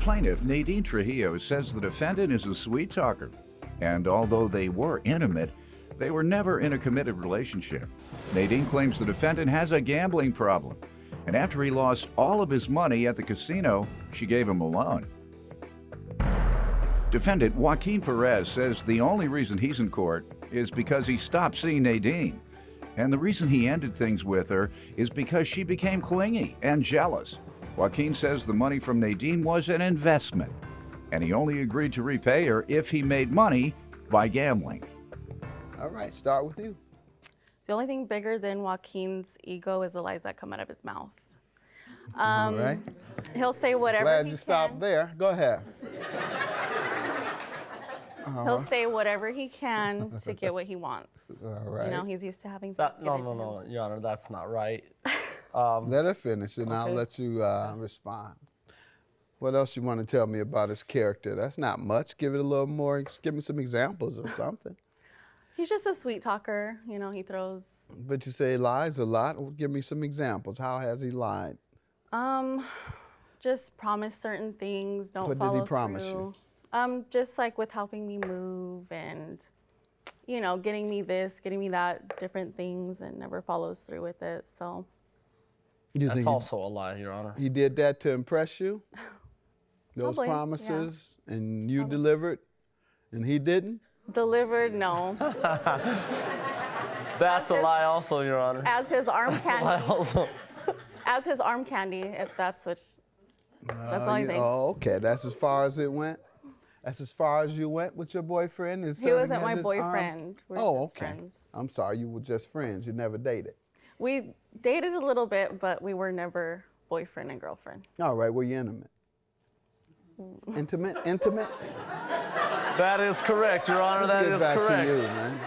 Plaintiff Nadine Trujillo says the defendant is a sweet talker, and although they were intimate, they were never in a committed relationship. Nadine claims the defendant has a gambling problem, and after he lost all of his money at the casino, she gave him a loan. Defendant Joaquin Perez says the only reason he's in court is because he stopped seeing Nadine, and the reason he ended things with her is because she became clingy and jealous. Joaquin says the money from Nadine was an investment, and he only agreed to repay her if he made money by gambling. All right, start with you. The only thing bigger than Joaquin's ego is the lies that come out of his mouth. All right. He'll say whatever Glad he you can. stopped there. Go ahead. He'll say whatever he can to get what he wants. All right. You know, he's used to having things That, given no, to no, him. no, Your Honor, that's not right. Let her finish, and I'll Okay. let you respond. What else you want to tell me about his character? That's not much. Give it a little more. Give me some examples or something. He's just a sweet talker. You know, he throws. But you say he lies a lot. Well, give me some examples. How has he lied? Just promise certain things. Don't What did follow he promise through. you? Just like with helping me move and, you know, getting me this, getting me that, different things, and never follows through with it. So. You That's think also a lie, Your Honor. he did that to impress you? Those Probably, yeah. promises, and you delivered, and he didn't? Delivered, no. That's a lie also, Your Honor. As his arm Lie candy. also. As his arm candy, if that's what. That's all I think. Oh, okay. That's as far as it went? That's as far as you went with your boyfriend? Is He serving wasn't as my his arm? boyfriend. We're Oh, just okay. friends. I'm sorry, you were just friends. You never dated. We dated a little bit, but we were never boyfriend and girlfriend. All right, were you intimate? Intimate? Intimate? That is correct, Your Honor. That Let's is get back correct. to you, man.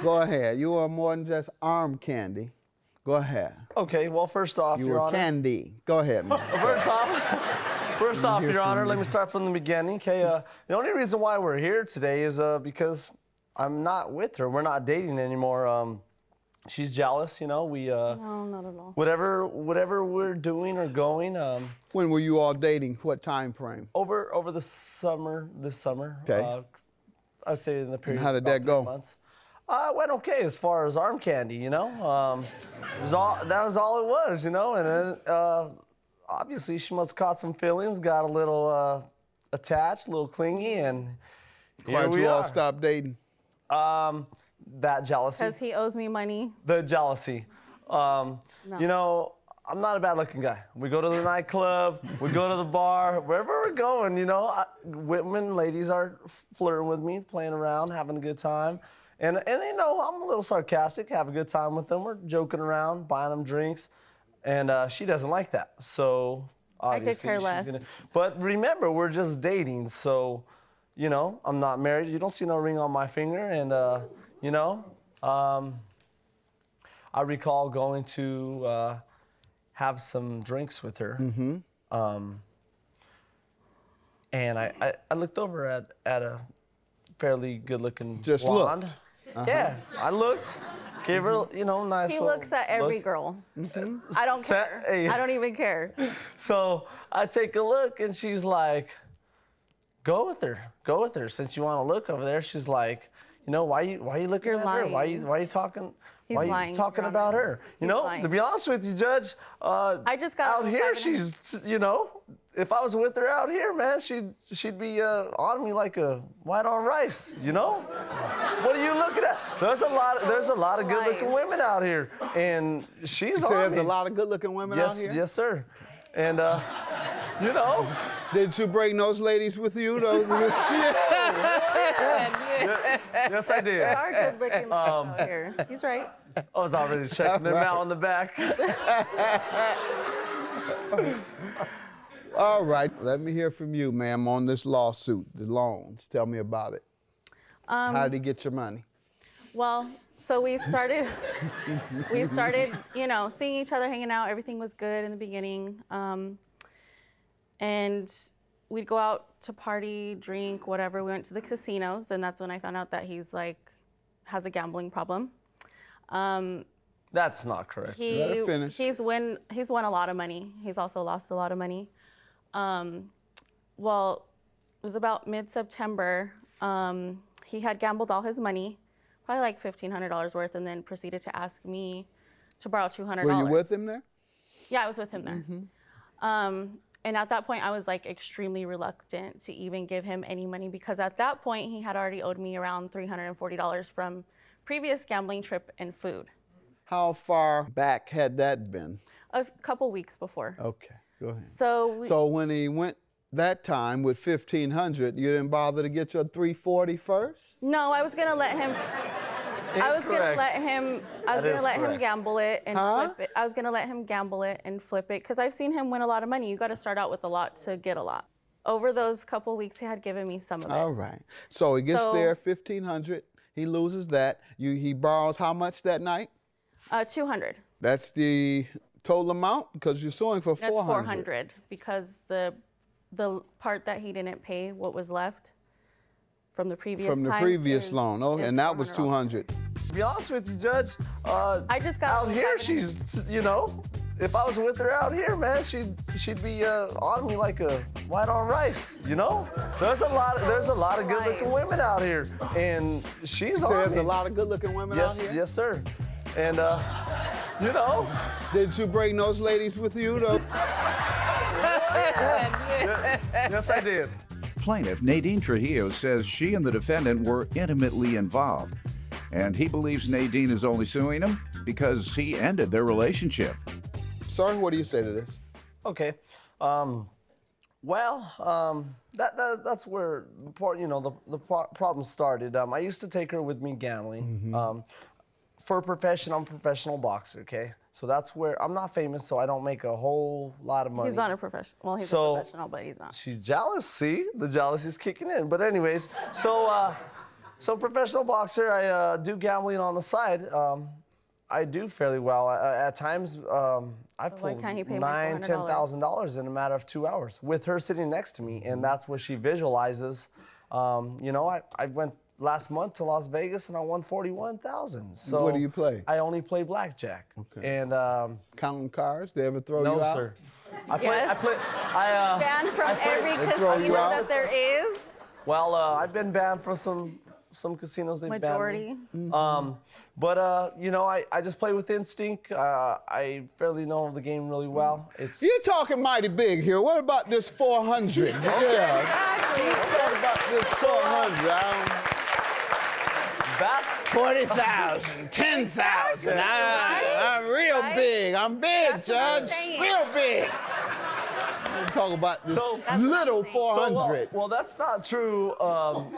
Go ahead. You are more than just arm candy. Go ahead. Okay, well, first off, You Your were Honor. candy. Go ahead, man. First off, hear Your from Honor, you. let me start from the beginning. Okay, the only reason why we're here today is because I'm not with her. We're not dating anymore. She's jealous, you know. We No, not at all. whatever we're doing or going. When were you all dating? What time frame? Over the summer, this summer. Okay. I'd say in the period. how did about that go? 3 months. It went okay as far as arm candy, you know. That was all it was, you know. And then obviously she must have caught some feelings, got a little attached, a little clingy, and here Why'd we you all are. stop dating? That jealousy. Because he owes me money. The jealousy. You know, I'm not a bad-looking guy. We go to the nightclub, we go to the bar, wherever we're going, you know, women, ladies are flirting with me, playing around, having a good time. And you know, I'm a little sarcastic, have a good time with them. We're joking around, buying them drinks, and she doesn't like that. So obviously, care she's less. But remember, we're just dating, so you know, I'm not married. You don't see no ring on my finger, and you know, I recall going to have some drinks with her. And I looked over at a fairly good-looking Just blonde. looked. Yeah, I looked, gave her, you know, nice. He little looks at every look. girl. I don't care. Hey. I don't even care. So I take a look, and she's like, "Go with her. Since you want to look over there." She's like, "You know, why you looking You're at her? Why lying. you talking? He's why lying, you talking Your about Honor. her? You He's know, lying. to be honest with you, Judge, I just got out a here. 5 She's, you know, if I was with her out here, man, she'd be on me like a white on rice. You know? What are you looking at? There's a lot of good-looking women out here, and she's So on there's me. a lot of good-looking women out Yes, here? yes, sir. And you know. Did you bring those ladies with you? Those Yes, I did. There are good looking out here. He's right. I was already checking them out in the back. All right, let me hear from you, ma'am, on this lawsuit, the loans. Tell me about it. How did he get your money? Well, so we started, you know, seeing each other, hanging out. Everything was good in the beginning. And we'd go out to party, drink, whatever. We went to the casinos, and that's when I found out that he's like, has a gambling problem. That's not correct. Let her finish. He's won a lot of money. He's also lost a lot of money. Well, it was about mid-September. He had gambled all his money, probably like $1,500 worth, and then proceeded to ask me to borrow $200. Were you with him there? Yeah, I was with him there. And at that point, I was like extremely reluctant to even give him any money because at that point, he had already owed me around $340 from previous gambling trip and food. How far back had that been? A couple weeks before. Okay, go ahead. So when he went that time with $1,500, you didn't bother to get your $340 first? no, I was gonna let him. I was gonna let him. I was That gonna is let him correct. gamble it and Huh? flip it. I was gonna let him gamble it and flip it because I've seen him win a lot of money. You got to start out with a lot to get a lot. Over those couple weeks, he had given me some of it. All right. So he gets So- there, $1,500. He loses that. He borrows how much that night? 200. That's the total amount because you're suing for That's 400. 400 because the part that he didn't pay, what was left from the previous From the time previous is- loan. Oh, is and that was $400. 200. To be honest with you, Judge, I just got out here, 700. she's, you know, if I was with her out here, man, she'd be on me like a white on rice, you know? There's a lot of good-looking women out here, and she's So on there's me. a lot of good-looking women out here? Yes, sir. And, you know, Did you bring those ladies with you, though? yes, I did. Plaintiff Nadine Trujillo says she and the defendant were intimately involved, and he believes Nadine is only suing him because he ended their relationship. Sir, what do you say to this? Okay. That's where the problem started. I used to take her with me gambling. For a profession, I'm a professional boxer. Okay, so that's where I'm not famous, so I don't make a whole lot of money. He's not a professional. Well, he's So- a professional, but he's not. She's jealous. See, the jealousy's kicking in. But anyways, so professional boxer. I do gambling on the side. I do fairly well. At times, I've why pulled can't he pay me $9,000, $400? $10,000 in a matter of 2 hours with her sitting next to me, and that's what she visualizes. I went last month to Las Vegas and I won $41,000. So What do you play? I only play blackjack. Okay. And Counting cars? They ever throw no, you out? sir. I Yes. play. Banned from every They throw you casino out? that there is. Well, I've been banned from some casinos. They've Majority. banned me. But I just play with instinct. I fairly know the game really well. It's You're talking mighty big here. What about this 400? Yeah. Exactly. What about this 400? back. 40,000, 10,000. I'm real Right? big. I'm big, That's what I'm Judge. saying. Real big. Talk about this So- little That's what I'm saying. 400. Well, that's not true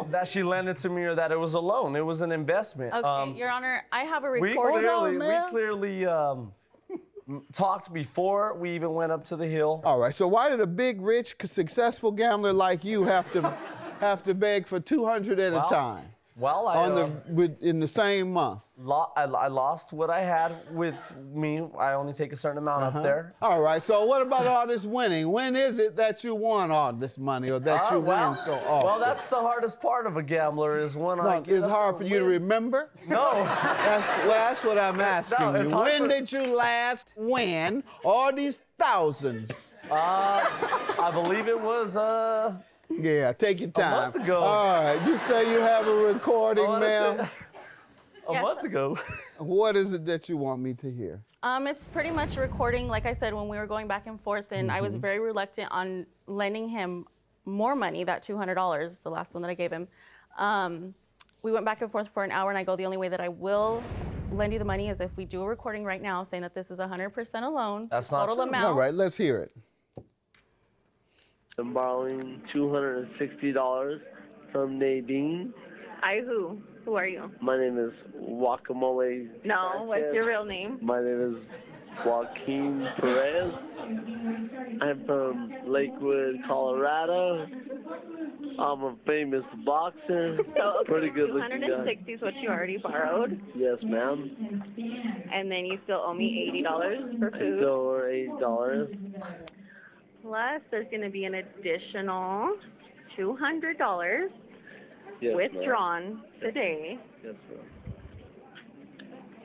that she lent it to me or that it was a loan. It was an investment. Okay, Your Honor, I have a we recording. on, man. clearly talked before we even went up to the hill. All right. So why did a big, rich, successful gambler like you have to beg for 200 at a time Well, in the same month? I lost what I had with me. I only take a certain amount up there. All right. So what about all this winning? When is it that you won all this money or that you win so often? Well, that's the hardest part of a gambler is when I No, get it's up hard and for you to win. remember. No. That's what I'm asking it's you. hard When for- did you last win all these thousands? I believe it was Yeah, take your time. month ago. All right, you say you have a recording, I wanna ma'am. say- a Yes. month ago. What is it that you want me to hear? It's pretty much a recording, like I said, when we were going back and forth, and I was very reluctant on lending him more money, that $200, the last one that I gave him. We went back and forth for an hour, and I go, the only way that I will lend you the money is if we do a recording right now saying that this is 100% a loan. That's not total true. amount. All right, let's hear it. I'm borrowing $260 from Nadine. I who? Who are you? My name is Guacamole. No, what's Sanchez. your real name? My name is Joaquin Perez. I'm from Lakewood, Colorado. I'm a famous boxer. So, okay, Pretty good looking guy. 260 is what you already borrowed, Yes, ma'am. and then you still owe me $80 for food. Still over $8. Plus, there's going to be an additional $200 Yes, withdrawn today, Ma'am. Yes, ma'am.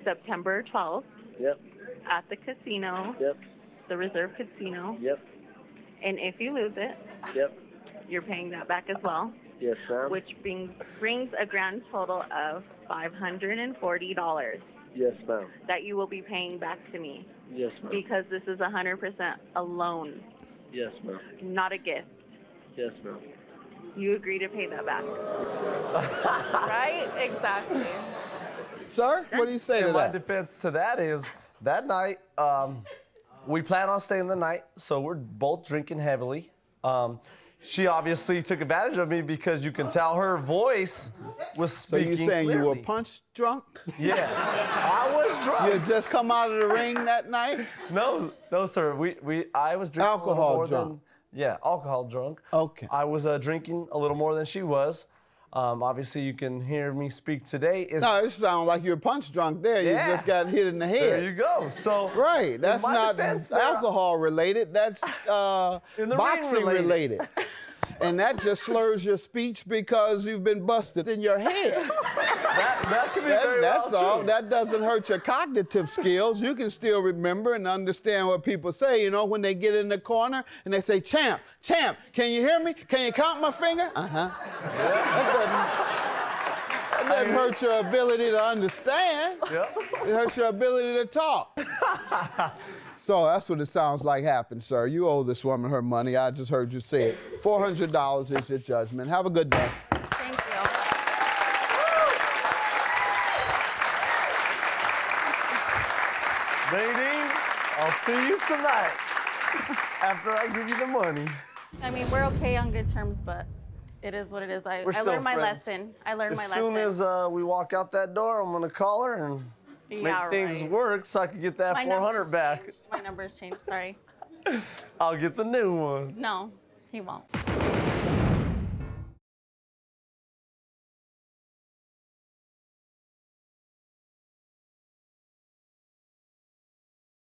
September 12th, Yep, at the casino, yep, the Reserve Casino. yep, And if you lose it, yep. You're paying that back as well, Yes, ma'am. which brings a grand total of $540 Yes, ma'am. that you will be paying back to me Yes, ma'am. because this is 100% a loan, Yes, ma'am. not a gift. Yes, ma'am. You agree to pay that back. Right? Exactly. Sir, what do you say to And my that? defense to that is that night, we plan on staying the night, so we're both drinking heavily. She obviously took advantage of me because you can tell her voice was So speaking. you saying you were clearly. punch drunk? Yeah, I was You drunk. had just come out of the ring that night? No, sir. I was drinking a little Alcohol more drunk. than. Yeah, alcohol drunk. Okay. I was drinking a little more than she was. Obviously, you can hear me speak today. No, it sounds like you're punch drunk there. Yeah. You just got hit in the head. There you go. So Right. That's my not defense, alcohol related. That's In the ring boxing related. And that just slurs your speech because you've been busted in your head. that could be very That's well all. true. That doesn't hurt your cognitive skills. You can still remember and understand what people say. You know, when they get in the corner and they say, "Champ, champ, can you hear me? Can you count my finger?" That doesn't hurt your ability to understand. Yep. It hurts your ability to talk. So that's what it sounds like happened, sir. You owe this woman her money. I just heard you say it. $400 is your judgment. Have a good day. Thank you. Nadine, I'll see you tonight after I give you the money. I mean, we're okay on good terms, but it is what it is. I We're still learned my friends. lesson. I learned As my soon lesson. as we walk out that door, I'm gonna call her and make Yeah, things right. work so I can get that My 400 number's back. changed. My number's changed. Sorry. I'll get the new one. No, he won't.